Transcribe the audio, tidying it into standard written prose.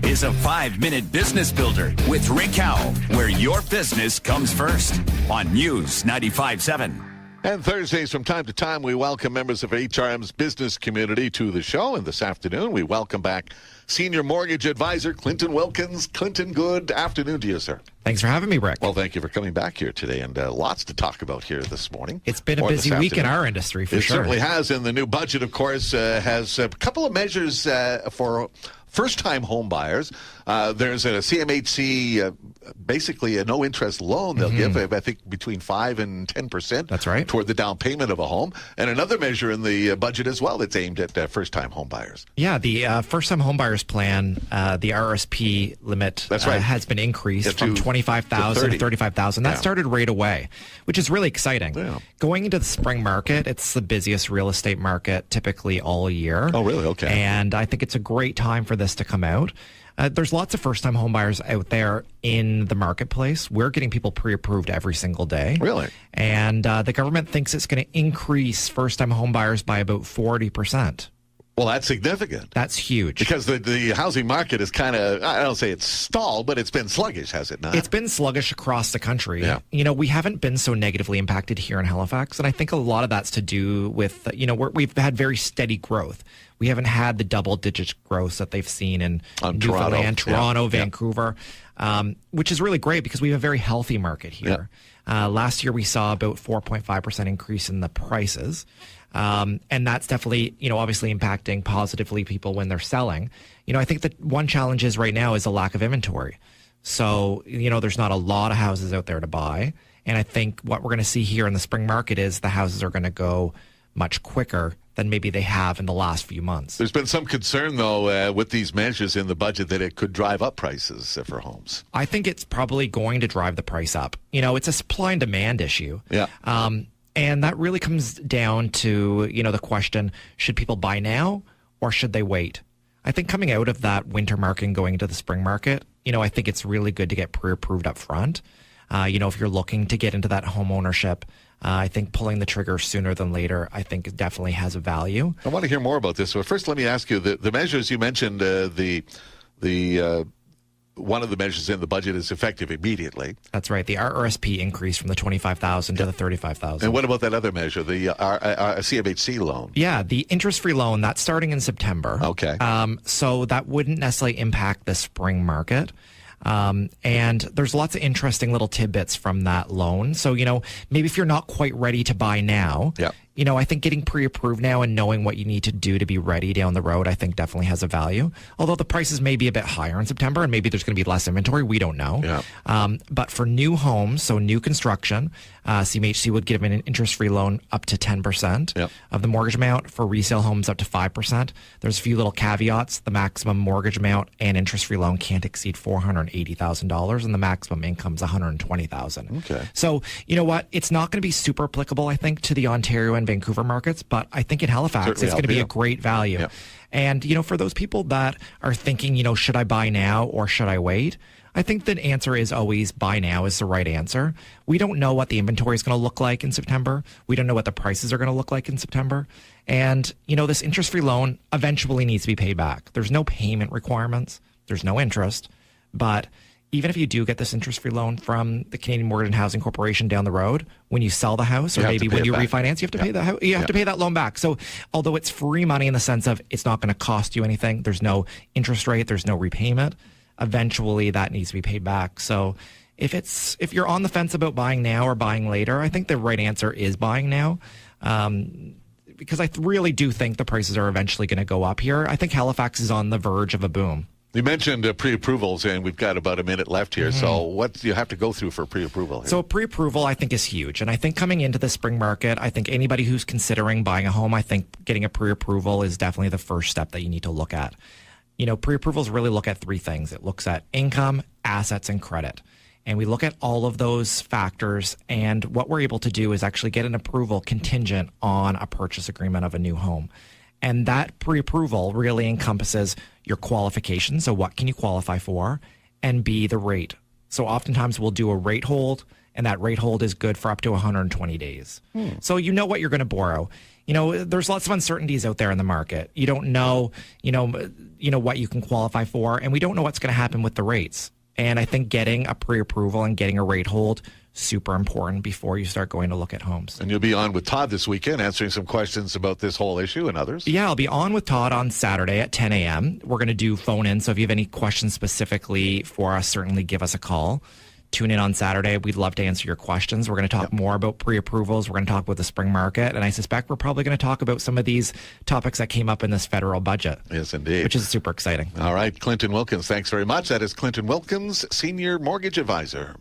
is a 5-minute business builder with Rick Howe, where your business comes first on News 95.7. And Thursdays, from time to time, we welcome members of HRM's business community to the show. And this afternoon, we welcome back Senior Mortgage Advisor Clinton Wilkins. Clinton, good afternoon to you, sir. Thanks for having me, Rick. Well, thank you for coming back here today, and lots to talk about here this morning. It's been a busy week in our industry, for sure. It certainly has, and the new budget, of course, has a couple of measures for first-time home buyers. There's a CMHC, basically a no-interest loan they'll give, I think, between 5 and 10%. That's right. Toward the down payment of a home. And another measure in the budget as well that's aimed at first-time home buyers. Yeah, the first-time home buyers plan, the RSP limit has been increased from $25,000 to $35,000. That started right away, which is really exciting. Yeah. Going into the spring market, it's the busiest real estate market typically all year. Oh, really? Okay. And I think it's a great time for this to come out. There's lots of first-time home buyers out there in the marketplace. We're getting people pre-approved every single day. Really? And the government thinks it's going to increase first-time home buyers by about 40%. Well, that's significant. That's huge. Because the housing market is kind of, I don't say it's stalled, but it's been sluggish, has it not? It's been sluggish across the country. Yeah. You know, we haven't been so negatively impacted here in Halifax, and I think a lot of that's to do with, we've had very steady growth. We haven't had the double-digit growth that they've seen in Newfoundland, Toronto, Vancouver, which is really great because we have a very healthy market here. Yeah. Last year, we saw about 4.5% increase in the prices. And that's definitely, obviously impacting positively people when they're selling. I think that one challenge is right now is a lack of inventory. So, there's not a lot of houses out there to buy. And I think what we're going to see here in the spring market is the houses are going to go much quicker than maybe they have in the last few months. There's been some concern, though, with these measures in the budget that it could drive up prices for homes. I think it's probably going to drive the price up. It's a supply and demand issue. Yeah. And that really comes down to, the question, should people buy now or should they wait? I think coming out of that winter market and going into the spring market, I think it's really good to get pre-approved up front. If you're looking to get into that home ownership, I think pulling the trigger sooner than later, I think it definitely has a value. I want to hear more about this. So first, let me ask you, the measures you mentioned, one of the measures in the budget is effective immediately. That's right. The RRSP increased from the $25,000 to the $35,000. And what about that other measure, the CMHC loan? Yeah, the interest-free loan, that's starting in September. Okay. So that wouldn't necessarily impact the spring market. And there's lots of interesting little tidbits from that loan. So, maybe if you're not quite ready to buy now, I think getting pre-approved now and knowing what you need to do to be ready down the road, I think definitely has a value. Although the prices may be a bit higher in September and maybe there's going to be less inventory. We don't know. Yeah. But for new homes, so new construction, CMHC would give an interest-free loan up to 10% of the mortgage amount. For resale homes, up to 5%. There's a few little caveats. The maximum mortgage amount and interest-free loan can't exceed $480,000, and the maximum income is $120,000. Okay. So, you know what? It's not going to be super applicable, I think, to the Ontario and Vancouver markets, but I think in Halifax, certainly it's going to be a great value. Yep. And, for those people that are thinking, should I buy now or should I wait? I think the answer is always buy now is the right answer. We don't know what the inventory is going to look like in September. We don't know what the prices are going to look like in September. And, this interest-free loan eventually needs to be paid back. There's no payment requirements. There's no interest. But even if you do get this interest-free loan from the Canadian Mortgage and Housing Corporation down the road, when you sell the house or maybe when you refinance, you have to pay have to pay that loan back. So although it's free money in the sense of it's not going to cost you anything, there's no interest rate, there's no repayment, eventually that needs to be paid back. So if you're on the fence about buying now or buying later, I think the right answer is buying now. Because I really do think the prices are eventually going to go up here. I think Halifax is on the verge of a boom. You mentioned pre-approvals, and we've got about a minute left here. So what do you have to go through for pre-approval here? So pre-approval, I think, is huge. And I think coming into the spring market, I think anybody who's considering buying a home, I think getting a pre-approval is definitely the first step that you need to look at. Pre-approvals really look at three things. It looks at income, assets, and credit. And we look at all of those factors, and what we're able to do is actually get an approval contingent on a purchase agreement of a new home. And that pre-approval really encompasses your qualifications. So what can you qualify for? And B, the rate. So oftentimes we'll do a rate hold, and that rate hold is good for up to 120 days. So you know what you're going to borrow. there's lots of uncertainties out there in the market. You don't know, what you can qualify for, and we don't know what's going to happen with the rates. And I think getting a pre-approval and getting a rate hold, super important before you start going to look at homes. And you'll be on with Todd this weekend answering some questions about this whole issue and others. Yeah, I'll be on with Todd on Saturday at 10 a.m. We're going to do phone-in, so if you have any questions specifically for us, certainly give us a call. Tune in on Saturday. We'd love to answer your questions. We're going to talk more about pre-approvals. We're going to talk about the spring market. And I suspect we're probably going to talk about some of these topics that came up in this federal budget. Yes, indeed. Which is super exciting. All right. Clinton Wilkins, thanks very much. That is Clinton Wilkins, Senior Mortgage Advisor.